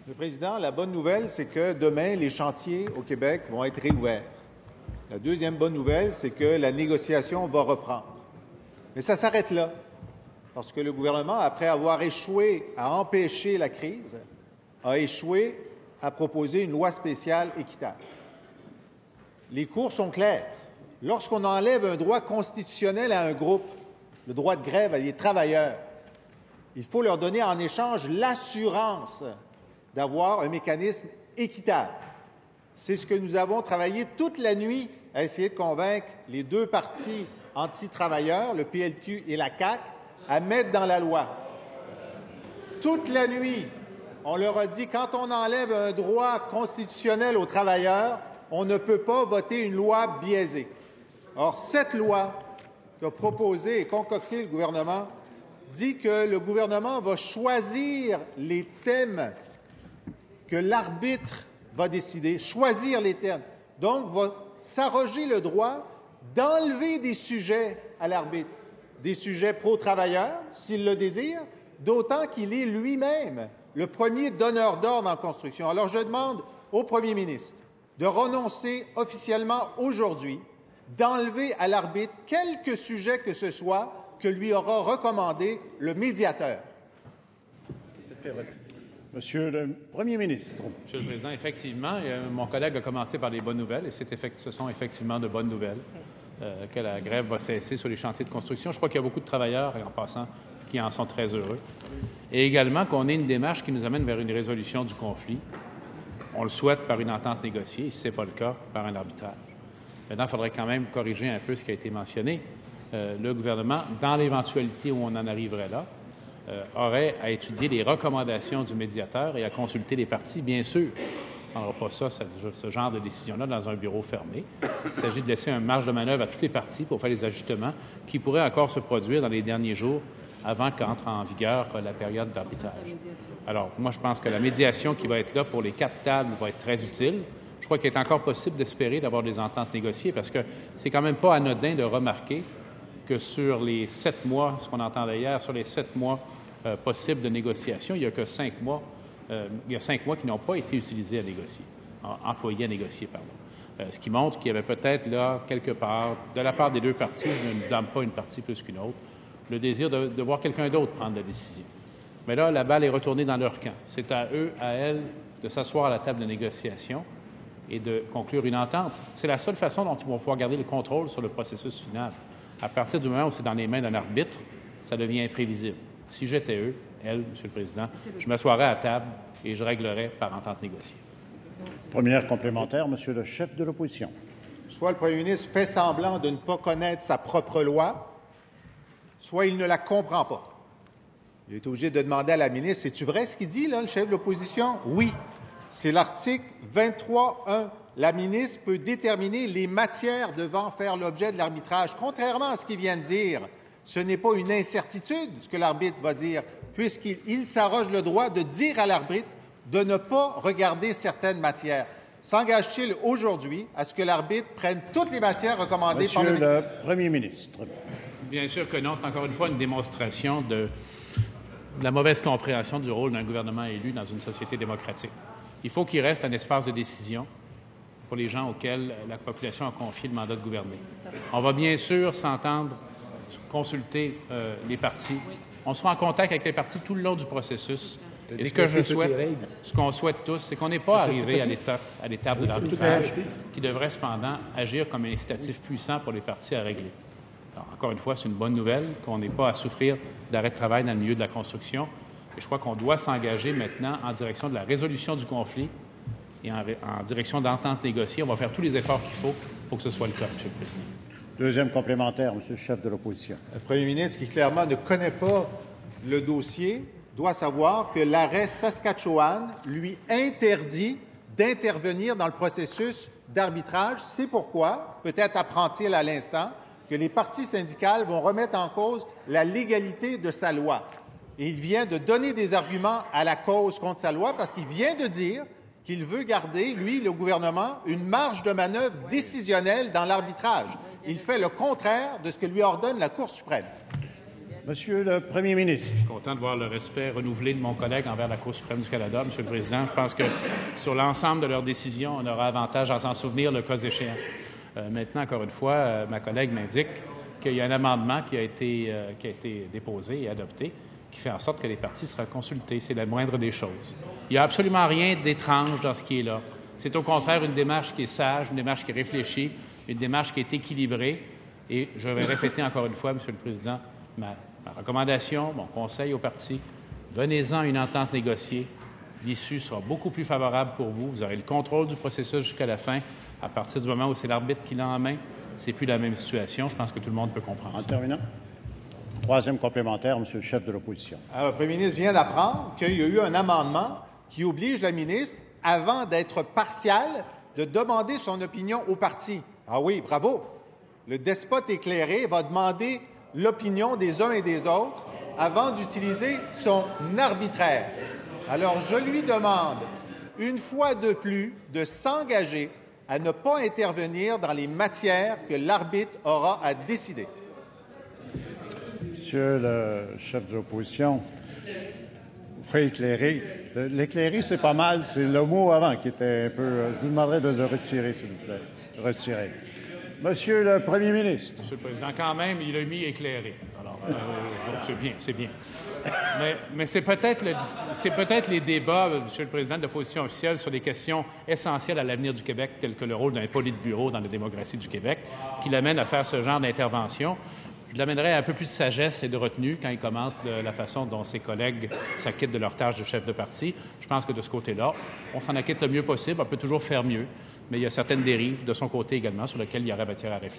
Le Président, la bonne nouvelle, c'est que demain, les chantiers au Québec vont être réouverts. La deuxième bonne nouvelle, c'est que la négociation va reprendre. Mais ça s'arrête là, parce que le gouvernement, après avoir échoué à empêcher la crise, a échoué à proposer une loi spéciale équitable. Les cours sont clairs. Lorsqu'on enlève un droit constitutionnel à un groupe, le droit de grève à des travailleurs, il faut leur donner en échange l'assurance d'avoir un mécanisme équitable. C'est ce que nous avons travaillé toute la nuit à essayer de convaincre les deux partis anti-travailleurs, le PLQ et la CAQ, à mettre dans la loi. Toute la nuit, on leur a dit, quand on enlève un droit constitutionnel aux travailleurs, on ne peut pas voter une loi biaisée. Or, cette loi qu'a proposée et concoctée le gouvernement dit que le gouvernement va choisir les thèmes que l'arbitre va décider, choisir les thèmes. Donc, va s'arroger le droit d'enlever des sujets à l'arbitre, des sujets pro-travailleurs, s'il le désire, d'autant qu'il est lui-même le premier donneur d'ordre en construction. Alors, je demande au premier ministre de renoncer officiellement aujourd'hui, d'enlever à l'arbitre quelque sujet que ce soit que lui aura recommandé le médiateur. Monsieur le Premier ministre. Monsieur le Président, effectivement, mon collègue a commencé par les bonnes nouvelles et ce sont effectivement de bonnes nouvelles que la grève va cesser sur les chantiers de construction. Je crois qu'il y a beaucoup de travailleurs, en passant, qui en sont très heureux. Et également qu'on ait une démarche qui nous amène vers une résolution du conflit. On le souhaite par une entente négociée, et si ce n'est pas le cas, par un arbitrage. Maintenant, il faudrait quand même corriger un peu ce qui a été mentionné. Le gouvernement, dans l'éventualité où on en arriverait là, aurait à étudier les recommandations du médiateur et à consulter les parties, bien sûr. On n'aura pas ce genre de décision-là dans un bureau fermé. Il s'agit de laisser une marge de manœuvre à toutes les parties pour faire les ajustements qui pourraient encore se produire dans les derniers jours avant qu'entre en vigueur la période d'arbitrage. Alors, moi, je pense que la médiation qui va être là pour les 4 tables va être très utile. Je crois qu'il est encore possible d'espérer d'avoir des ententes négociées parce que c'est quand même pas anodin de remarquer que sur les 7 mois, ce qu'on entendait hier, sur les 7 mois possibles de négociation, il n'y a que 5 mois, qui n'ont pas été utilisés à négocier, employés à négocier, pardon. Ce qui montre qu'il y avait peut-être là, quelque part, de la part des deux parties, je ne blâme pas une partie plus qu'une autre, le désir de voir quelqu'un d'autre prendre la décision. Mais là, la balle est retournée dans leur camp. C'est à eux, à elles, de s'asseoir à la table de négociation et de conclure une entente. C'est la seule façon dont ils vont pouvoir garder le contrôle sur le processus final. À partir du moment où c'est dans les mains d'un arbitre, ça devient imprévisible. Si j'étais eux, elle, Monsieur le Président, je m'assoirais à table et je réglerais par entente négociée. Première complémentaire, Monsieur le chef de l'opposition. Soit le premier ministre fait semblant de ne pas connaître sa propre loi, soit il ne la comprend pas. Il est obligé de demander à la ministre, c'est-tu vrai ce qu'il dit, là, le chef de l'opposition? Oui. C'est l'article 23.1. La ministre peut déterminer les matières devant faire l'objet de l'arbitrage. Contrairement à ce qu'il vient de dire, ce n'est pas une incertitude ce que l'arbitre va dire, puisqu'il s'arroge le droit de dire à l'arbitre de ne pas regarder certaines matières. S'engage-t-il aujourd'hui à ce que l'arbitre prenne toutes les matières recommandées par le... Monsieur le Premier ministre. Bien sûr que non. C'est encore une fois une démonstration de la mauvaise compréhension du rôle d'un gouvernement élu dans une société démocratique. Il faut qu'il reste un espace de décision pour les gens auxquels la population a confié le mandat de gouverner. On va bien sûr s'entendre, consulter les partis. On sera en contact avec les partis tout le long du processus. Et ce que je souhaite, ce qu'on souhaite tous, c'est qu'on n'ait pas arrivé à l'étape de l'arbitrage qui devrait cependant agir comme un incitatif puissant pour les partis à régler. Alors, encore une fois, c'est une bonne nouvelle qu'on n'ait pas à souffrir d'arrêt de travail dans le milieu de la construction. Et je crois qu'on doit s'engager maintenant en direction de la résolution du conflit et en direction d'entente négociée. On va faire tous les efforts qu'il faut pour que ce soit le cas, M. le Président. Deuxième complémentaire, Monsieur le chef de l'opposition. Le premier ministre, qui clairement ne connaît pas le dossier, doit savoir que l'arrêt Saskatchewan lui interdit d'intervenir dans le processus d'arbitrage. C'est pourquoi, peut-être apprend-il à l'instant, que les partis syndicales vont remettre en cause la légalité de sa loi. Et il vient de donner des arguments à la cause contre sa loi parce qu'il vient de dire qu'il veut garder, lui, le gouvernement, une marge de manœuvre décisionnelle dans l'arbitrage. Il fait le contraire de ce que lui ordonne la Cour suprême. Monsieur le Premier ministre. Je suis content de voir le respect renouvelé de mon collègue envers la Cour suprême du Canada, Monsieur le Président. Je pense que sur l'ensemble de leurs décisions, on aura avantage à s'en souvenir le cas échéant. Maintenant, encore une fois, ma collègue m'indique qu'il y a un amendement qui a été déposé et adopté qui fait en sorte que les partis seraient consultés. C'est la moindre des choses. Il n'y a absolument rien d'étrange dans ce qui est là. C'est au contraire une démarche qui est sage, une démarche qui est réfléchie, une démarche qui est équilibrée. Et je vais répéter encore une fois, Monsieur le Président, ma recommandation, mon conseil aux partis, venez-en à une entente négociée. L'issue sera beaucoup plus favorable pour vous. Vous aurez le contrôle du processus jusqu'à la fin. À partir du moment où c'est l'arbitre qui l'a en main, c'est plus la même situation. Je pense que tout le monde peut comprendre En ça. terminant. Troisième complémentaire, Monsieur le chef de l'opposition. Alors, le premier ministre vient d'apprendre qu'il y a eu un amendement qui oblige la ministre, avant d'être partiale, de demander son opinion au parti. Ah oui, bravo! Le despote éclairé va demander l'opinion des uns et des autres avant d'utiliser son arbitraire. Alors, je lui demande, une fois de plus, de s'engager à ne pas intervenir dans les matières que l'arbitre aura à décider. Monsieur le chef de l'opposition, vous pouvez éclairer. L'éclairer, c'est pas mal. C'est le mot avant qui était un peu... Je vous demanderai de le retirer, s'il vous plaît. Retirer. Monsieur le Premier ministre. Monsieur le Président, quand même, il a mis éclairé. Alors, c'est bien, c'est bien. Mais c'est peut-être les débats, Monsieur le Président, de l'opposition officielle sur des questions essentielles à l'avenir du Québec, telles que le rôle d'un politburo dans la démocratie du Québec, qui l'amène à faire ce genre d'intervention. Je l'amènerai à un peu plus de sagesse et de retenue quand il commente la façon dont ses collègues s'acquittent de leur tâche de chef de parti. Je pense que de ce côté-là, on s'en acquitte le mieux possible. On peut toujours faire mieux, mais il y a certaines dérives de son côté également sur lesquelles il y aurait matière à réfléchir.